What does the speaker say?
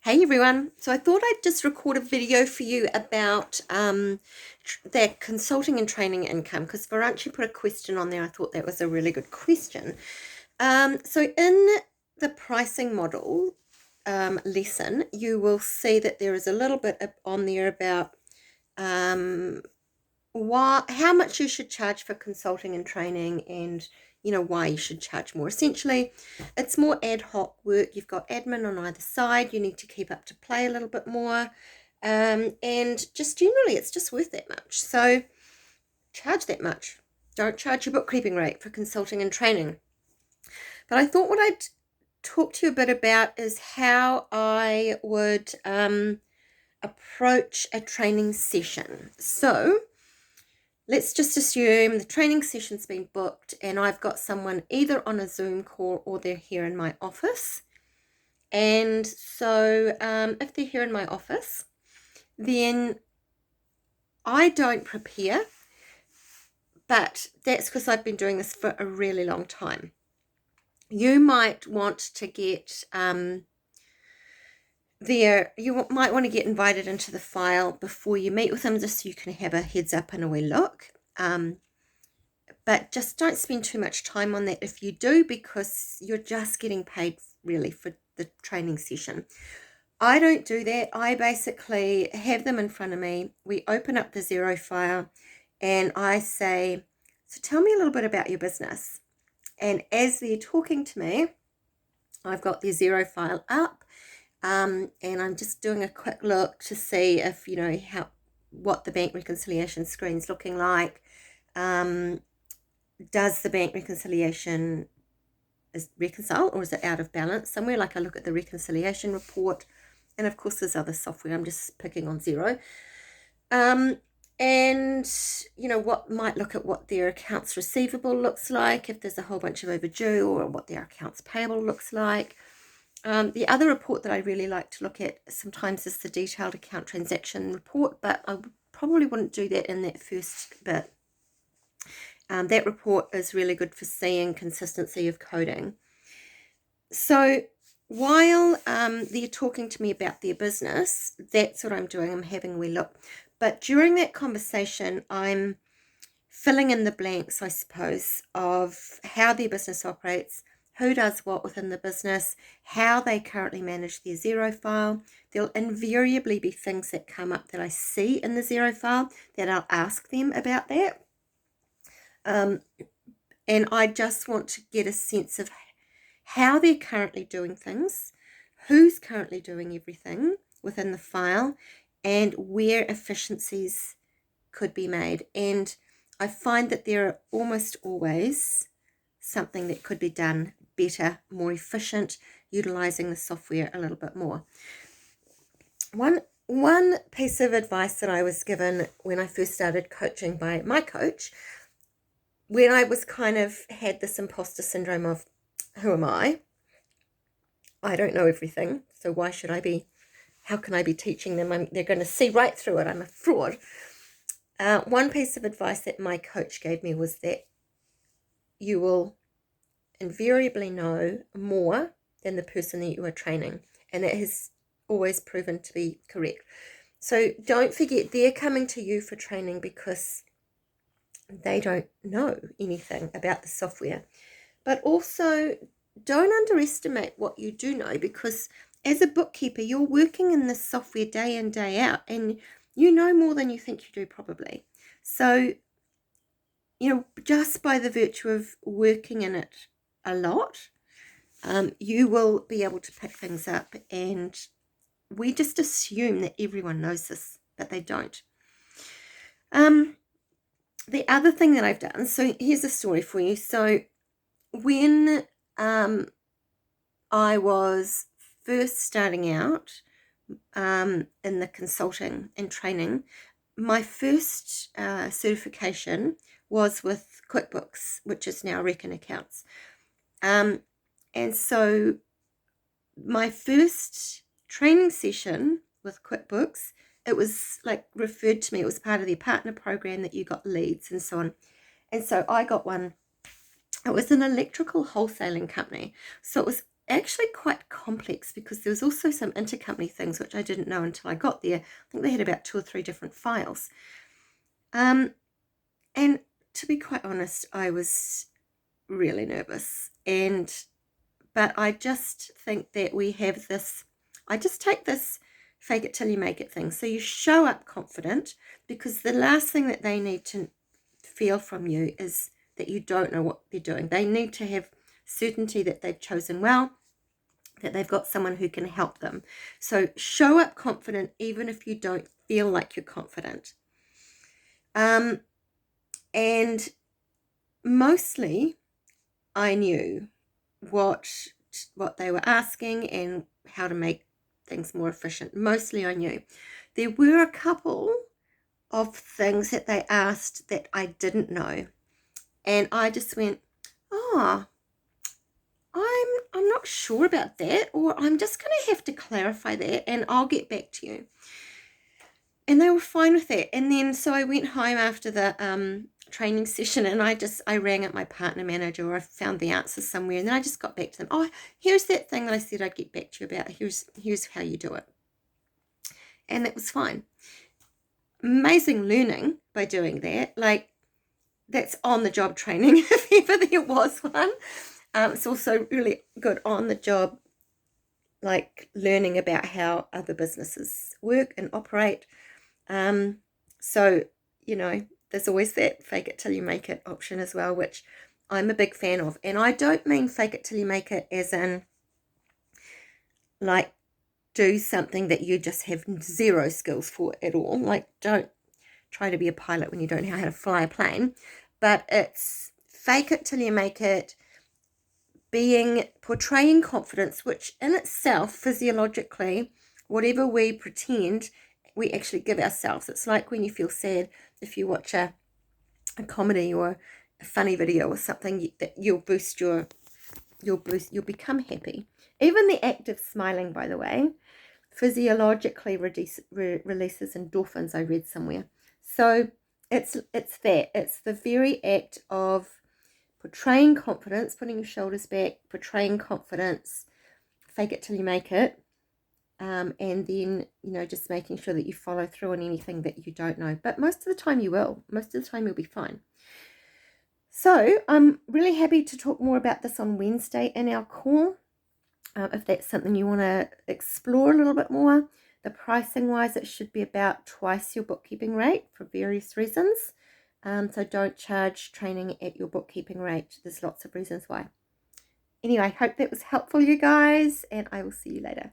Hey everyone, so I thought I'd just record a video for you about their consulting and training income because Varanchi put a question on there. I thought that was a really good question. So in the pricing model lesson, you will see that there is a little bit on there about um, how much you should charge for consulting and training and why you should charge more. Essentially, it's more ad hoc work. You've got admin on either side. You need to keep up to play a little bit more, and just generally it's just worth that much, so charge that much. Don't charge your bookkeeping rate for consulting and training. But I thought what I'd talk to you a bit about is how I would approach a training session. So let's just assume the training session's been booked and I've got someone either on a Zoom call or they're here in my office. And so if they're here in my office, then I don't prepare, but that's because I've been doing this for a really long time. You might want to get you might want to get invited into the file before you meet with them, just so you can have a heads up and a wee look. But just don't spend too much time on that if you do, because you're just getting paid really for the training session. I don't do that. I basically have them in front of me. We open up the Xero file and I say, so tell me a little bit about your business. And as they're talking to me, I've got the Xero file up, and I'm just doing a quick look to see if, what the bank reconciliation screen's looking like. Does the bank reconciliation is reconciled, or is it out of balance somewhere? Like, I look at the reconciliation report, and of course there's other software. I'm just picking on Xero. And what might look at what their accounts receivable looks like, if there's a whole bunch of overdue, or what their accounts payable looks like. The other report that I really like to look at sometimes is the detailed account transaction report, but I probably wouldn't do that in that first bit. That report is really good for seeing consistency of coding. So while they're talking to me about their business, that's what I'm doing. I'm having a wee look. But during that conversation, I'm filling in the blanks, I suppose, of how their business operates, who does what within the business, how they currently manage their Xero file. There'll invariably be things that come up that I see in the Xero file that I'll ask them about that. And I just want to get a sense of how they're currently doing things, who's currently doing everything within the file, and where efficiencies could be made. And I find that there are almost always something that could be done better, more efficient, utilizing the software a little bit more. One piece of advice that I was given when I first started coaching by my coach, when I was kind of had this imposter syndrome of, who am I? I don't know everything, so why should I be, how can I be teaching them? They're going to see right through it. I'm a fraud. One piece of advice that my coach gave me was that you will invariably know more than the person that you are training, and that has always proven to be correct. So don't forget, they're coming to you for training because they don't know anything about the software. But also, don't underestimate what you do know, because as a bookkeeper, you're working in this software day in, day out, and you know more than you think you do probably. So, just by the virtue of working in it a lot, you will be able to pick things up. And we just assume that everyone knows this, but they don't. The other thing that I've done, so here's a story for you. So when I was first starting out in the consulting and training, my first certification was with QuickBooks, which is now Reckon Accounts. And so my first training session with QuickBooks, it was like referred to me, it was part of their partner program that you got leads and so on. And so I got one. It was an electrical wholesaling company. So it was actually quite complex because there was also some intercompany things which I didn't know until I got there. I think they had about 2 or 3 different files. And to be quite honest, I was really nervous. But I just think that we have this, I just take this fake it till you make it thing. So you show up confident, because the last thing that they need to feel from you is that you don't know what they're doing. They need to have certainty that they've chosen well, that they've got someone who can help them. So show up confident even if you don't feel like you're confident. And mostly I knew what they were asking and how to make things more efficient. Mostly I knew. There were a couple of things that they asked that I didn't know, and I just went, oh, I'm not sure about that, or I'm just going to have to clarify that and I'll get back to you. And they were fine with that. And then so I went home after the training session, and I rang up my partner manager, or I found the answer somewhere, and then I just got back to them. Oh, here's that thing that I said I'd get back to you about. Here's how you do it. And it was fine. Amazing learning by doing that. Like, that's on the job training if ever there was one. It's also really good on the job, like learning about how other businesses work and operate. So, you know, there's always that fake it till you make it option as well, which I'm a big fan of. And I don't mean fake it till you make it as in like do something that you just have zero skills for at all. Like, don't try to be a pilot when you don't know how to fly a plane. But it's fake it till you make it, portraying confidence, which in itself, physiologically, whatever we pretend, we actually give ourselves. It's like when you feel sad, if you watch a comedy or a funny video or something, that you'll become happy. Even the act of smiling, by the way, physiologically releases endorphins, I read somewhere. So it's the very act of portraying confidence, putting your shoulders back, portraying confidence, fake it till you make it, and then, you know, just making sure that you follow through on anything that you don't know. But most of the time you will. Most of the time you'll be fine. So I'm really happy to talk more about this on Wednesday in our call. If that's something you want to explore a little bit more. The pricing wise, it should be about twice your bookkeeping rate for various reasons. So don't charge training at your bookkeeping rate. There's lots of reasons why. Anyway, I hope that was helpful, you guys, and I will see you later.